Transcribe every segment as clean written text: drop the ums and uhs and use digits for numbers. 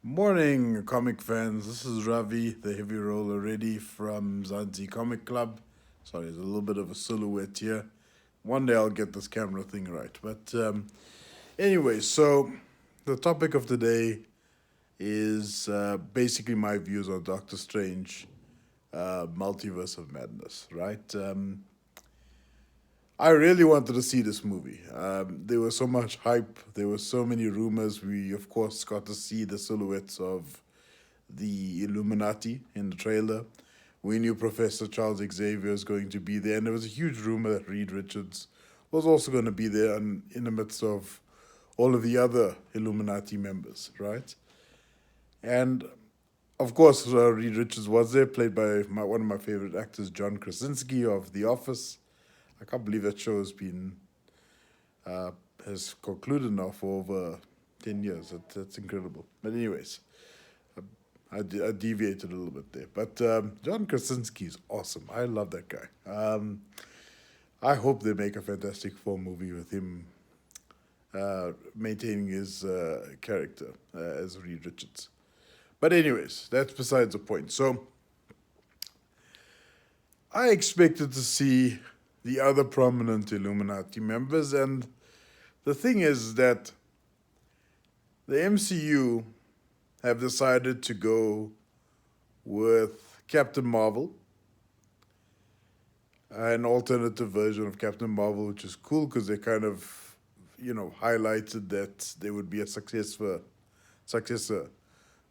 Morning, comic fans. This is Ravi, the heavy roller, ready from Zanzi Comic Club. Sorry, there's a little bit of a silhouette here. One day I'll get this camera thing right. But anyway, so the topic of today is basically my views on Doctor Strange, Multiverse of Madness, right? I really wanted to see this movie. There was so much hype. There were so many rumors. We, of course, got to see the silhouettes of the Illuminati in the trailer. We knew Professor Charles Xavier was going to be there, and there was a huge rumor that Reed Richards was also going to be there and in the midst of all of the other Illuminati members, right? And of course, Reed Richards was there, played by one of my favorite actors, John Krasinski of The Office. I can't believe that show uh, has concluded now for over 10 years. That's incredible. But anyways, I deviated a little bit there. But John Krasinski is awesome. I love that guy. I hope they make a Fantastic Four movie with him maintaining his character as Reed Richards. But anyways, that's besides the point. So I expected to see the other prominent Illuminati members, and the thing is that the MCU have decided to go with Captain Marvel, an alternative version of Captain Marvel, which is cool because they kind of, highlighted that there would be a successor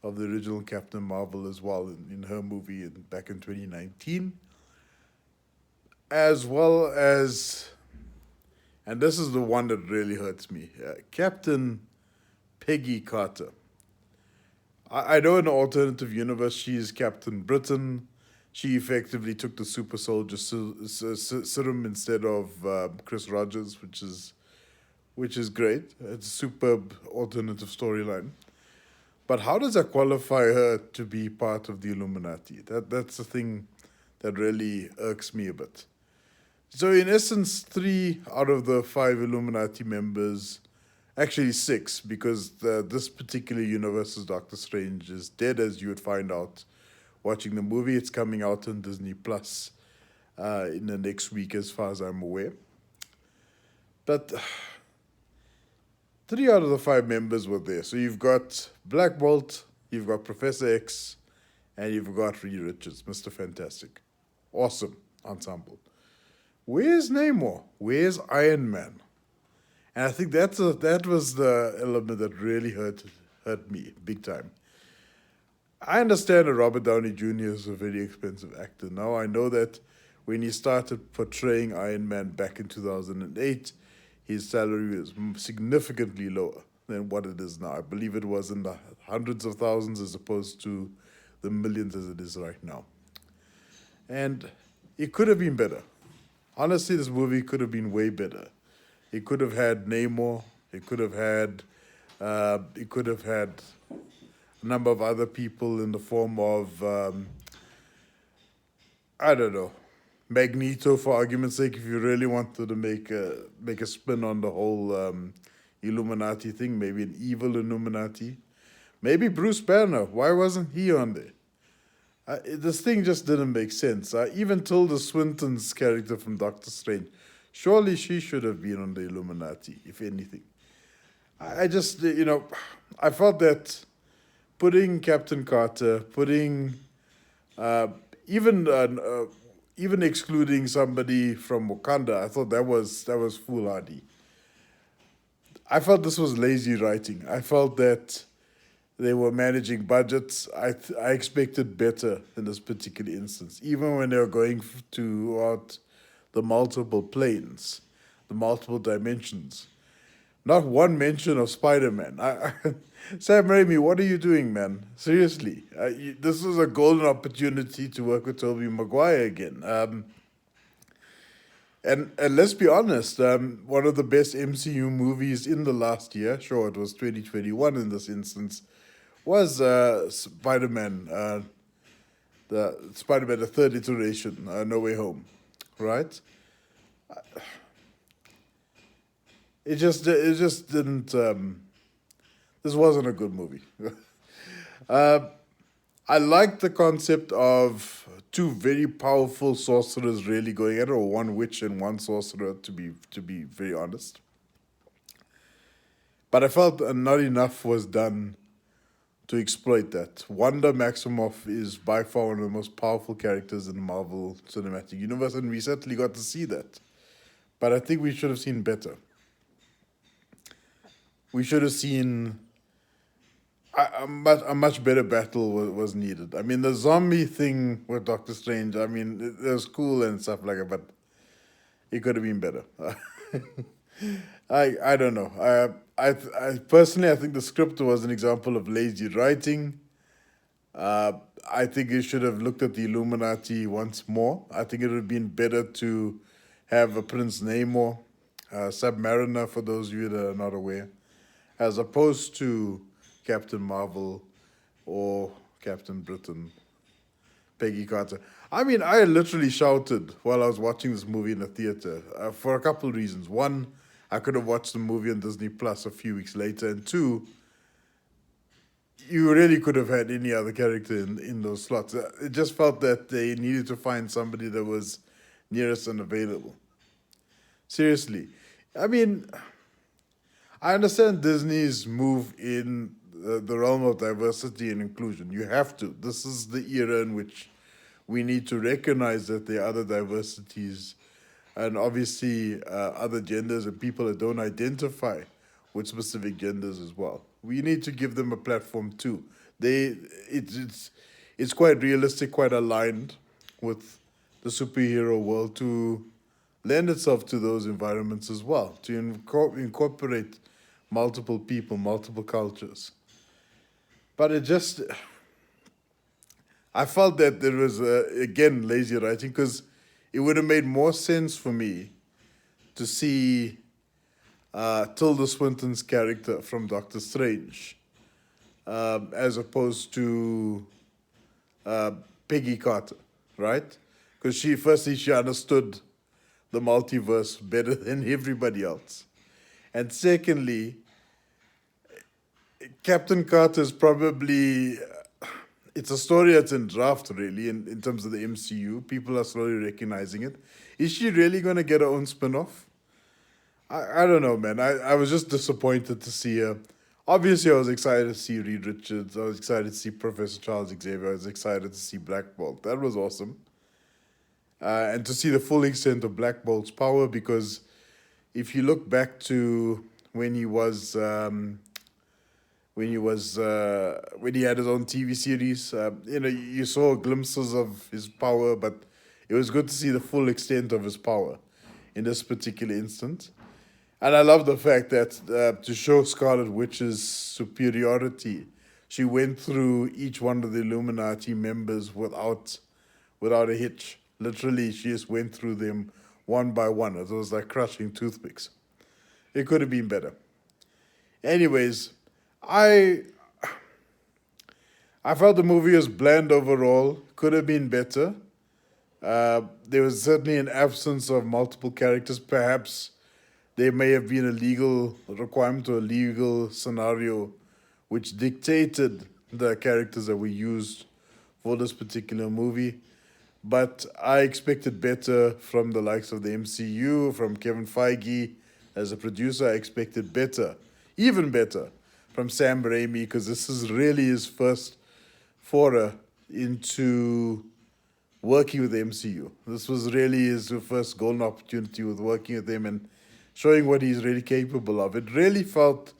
of the original Captain Marvel as well in her movie back in 2019, as well as, and this is the one that really hurts me, Captain Peggy Carter. I know in the alternative universe she is Captain Britain. She effectively took the super soldier serum instead of Chris Rogers, which is great. It's a superb alternative storyline. But how does that qualify her to be part of the Illuminati? That's the thing that really irks me a bit. So in essence, three out of the five Illuminati members, actually six, because this particular universe's Doctor Strange is dead, as you would find out watching the movie. It's coming out on Disney Plus in the next week, as far as I'm aware. But three out of the five members were there. So you've got Black Bolt, you've got Professor X, and you've got Reed Richards, Mr. Fantastic. Awesome ensemble. Where's Namor? Where's Iron Man? And I think that was the element that really hurt me big time. I understand that Robert Downey Jr. is a very expensive actor. Now I know that when he started portraying Iron Man back in 2008, his salary was significantly lower than what it is now. I believe it was in the hundreds of thousands as opposed to the millions as it is right now. And it could have been better. Honestly, this movie could have been way better. It could have had Namor. It could have had a number of other people in the form of I don't know, Magneto, for argument's sake. If you really wanted to make a spin on the whole Illuminati thing, maybe an evil Illuminati, maybe Bruce Banner. Why wasn't he on there? This thing just didn't make sense. Even Tilda Swinton's character from Doctor Strange, surely she should have been on the Illuminati, if anything. I just, I felt that putting Captain Carter, putting uh, even even excluding somebody from Wakanda, I thought that was foolhardy. I felt this was lazy writing. I felt that they were managing budgets. I expected better in this particular instance, even when they were going to out the multiple planes, the multiple dimensions. Not one mention of Spider Man. Sam Raimi, what are you doing, man? Seriously, this is a golden opportunity to work with Tobey Maguire again. And let's be honest, one of the best MCU movies in the last year, sure, it was 2021 in this instance, was Spider Man, the third iteration, No Way Home, right? It just didn't. This wasn't a good movie. Uh, I like the concept of two very powerful sorcerers really going at it, or one witch and one sorcerer, to be very honest. But I felt not enough was done to exploit that. Wanda Maximoff is by far one of the most powerful characters in the Marvel Cinematic Universe, and we certainly got to see that. But I think we should have seen better. We should have seen a much better battle was needed. I mean, the zombie thing with Doctor Strange, I mean, it was cool and stuff like that, but it could have been better. I don't know. I personally, I think the script was an example of lazy writing. Uh, I think you should have looked at the Illuminati once more. I think it would have been better to have a Prince Namor, Submariner, for those of you that are not aware, as opposed to Captain Marvel or Captain Britain, Peggy Carter. I mean, I literally shouted while I was watching this movie in the theater for a couple of reasons. One, I could have watched the movie on Disney Plus a few weeks later, and two, you really could have had any other character in those slots. It just felt that they needed to find somebody that was nearest and available. Seriously. I mean, I understand Disney's move in the realm of diversity and inclusion. You have to. This is the era in which we need to recognize that there are other diversities and obviously other genders and people that don't identify with specific genders as well. We need to give them a platform too. They, it's quite realistic, quite aligned with the superhero world to lend itself to those environments as well, to incorporate multiple people, multiple cultures. But I felt that there was, again, lazy writing because it would have made more sense for me to see Tilda Swinton's character from Doctor Strange as opposed to Peggy Carter, right? Because firstly, she understood the multiverse better than everybody else. And secondly, Captain Carter is probably it's a story that's in draft really in terms of the MCU. People are slowly recognizing it. Is she really gonna get her own spin-off? I don't know, man. I was just disappointed to see her. Obviously, I was excited to see Reed Richards. I was excited to see Professor Charles Xavier. I was excited to see Black Bolt. That was awesome. And to see the full extent of Black Bolt's power, because if you look back to when he was when he had his own TV series. You saw glimpses of his power, but it was good to see the full extent of his power in this particular instance. And I love the fact that to show Scarlet Witch's superiority, she went through each one of the Illuminati members without a hitch. Literally, she just went through them one by one. It was like crushing toothpicks. It could have been better. Anyways, I I felt the movie was bland overall. Could have been better. There was certainly an absence of multiple characters. Perhaps there may have been a legal requirement or a legal scenario which dictated the characters that were used for this particular movie. But I expected better from the likes of the MCU, from Kevin Feige as a producer. I expected better, even better, from Sam Raimi, because this is really his first foray into working with the MCU. This was really his first golden opportunity with working with them and showing what he's really capable of. It really felt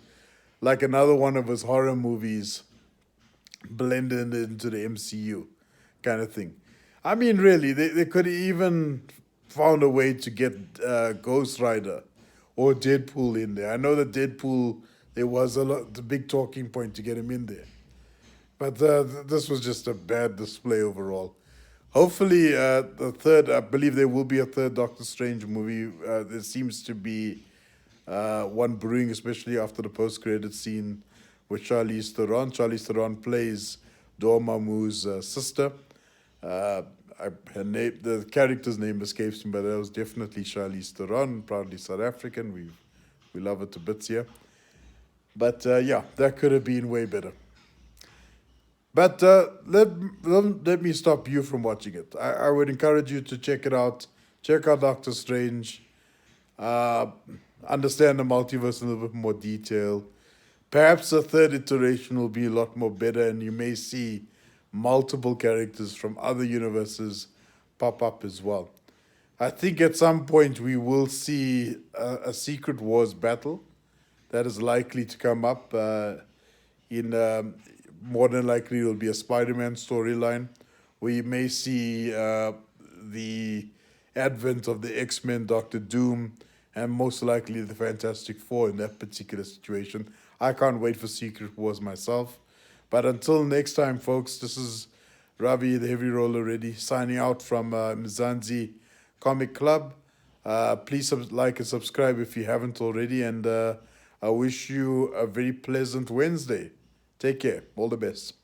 like another one of his horror movies blended into the MCU kind of thing. I mean, really, they could even found a way to get Ghost Rider or Deadpool in there. I know that Deadpool, there was the big talking point to get him in there. But this was just a bad display overall. Hopefully, the third, I believe there will be a third Doctor Strange movie. There seems to be one brewing, especially after the post-credit scene with Charlize Theron. Charlize Theron plays Dormammu's sister. Uh, Her name, the character's name escapes me, but that was definitely Charlize Theron, proudly South African. We love her to bits here. But yeah, that could have been way better. But let me stop you from watching it. I would encourage you to check it out. Check out Doctor Strange. Uh, Understand the multiverse in a little bit more detail. Perhaps the third iteration will be a lot more better, and you may see multiple characters from other universes pop up as well. I think at some point we will see a Secret Wars battle that is likely to come up. In More than likely, it will be a Spider-Man storyline. We may see the advent of the X-Men, Doctor Doom, and most likely the Fantastic Four in that particular situation. I can't wait for Secret Wars myself. But until next time, folks, this is Ravi, the Heavy Roller, ready signing out from Mzansi Comic Club. Please like and subscribe if you haven't already, and I wish you a very pleasant Wednesday. Take care. All the best.